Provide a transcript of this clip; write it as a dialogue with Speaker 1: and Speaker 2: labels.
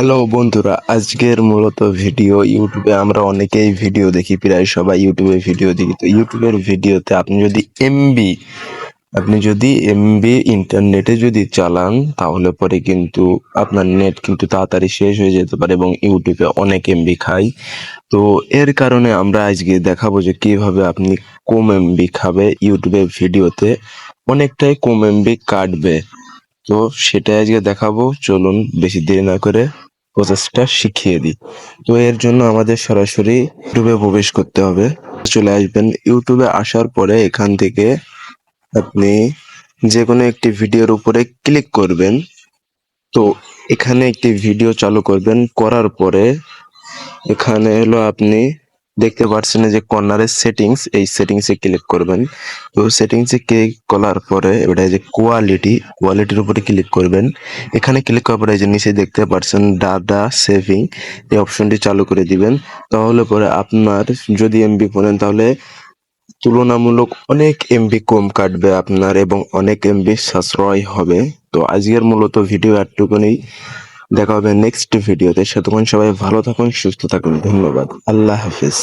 Speaker 1: Hello বন্ধুরা, আজকের মূলত ভিডিও ইউটিউবে আমরা অনেকেই ভিডিও দেখি, প্রায় সবাই ইউটিউবে ভিডিও দেখি। তো ইউটিউবের ভিডিওতে আপনি যদি ইন্টারনেটে যদি চালান, তাহলে পরে কিন্তু আপনার নেট কিন্তু তাড়াতাড়ি শেষ হয়ে যেতে পারে এবং ইউটিউবে অনেক এমবি খায়। তো এর কারণে আমরা আজকে দেখাবো যে কিভাবে আপনি কম এমবি খাবে ইউটিউবের ভিডিওতে, অনেকটাই কম এমবি কাটবে। তো সেটাই আজকে দেখাবো, চলুন বেশি দেরি না করে প্রসেসটা শিখিয়ে দিই। তো এর জন্য আমাদের সরাসরি ইউটিউবে প্রবেশ করতে হবে। চলে আসবেন, ইউটিউবে আসার পরে এখান থেকে আপনি যে কোনো একটি ভিডিওর উপরে ক্লিক করবেন। তো এখানে একটি ভিডিও চালু করবেন, করার পরে এখানে হলো আপনি দেখতে পাচ্ছেন যে কর্নারের সেটিংস, এই সেটিংসে ক্লিক করবেন। তো সেটিংসে ক্লিক করার পরে এটা যে কোয়ালিটির উপরে ক্লিক করবেন। এখানে ক্লিক করার পরে এই যে নিচে দেখতে পাচ্ছেন ডাটা সেভিং, এই অপশনটি চালু করে দিবেন। তাহলে পরে আপনার যদি এমবি পড়েন তাহলে তুলনামূলক অনেক এমবি কম কাটবে আপনার এবং অনেক এমবি সাশ্রয় হবে। তো আজকের মূলত ভিডিও এতটুকুনি, দেখা হবে নেক্সট ভিডিওতে। সেতক্ষণ সবাই ভালো থাকুন, সুস্থ থাকুন, ধন্যবাদ, আল্লাহ হাফিজ।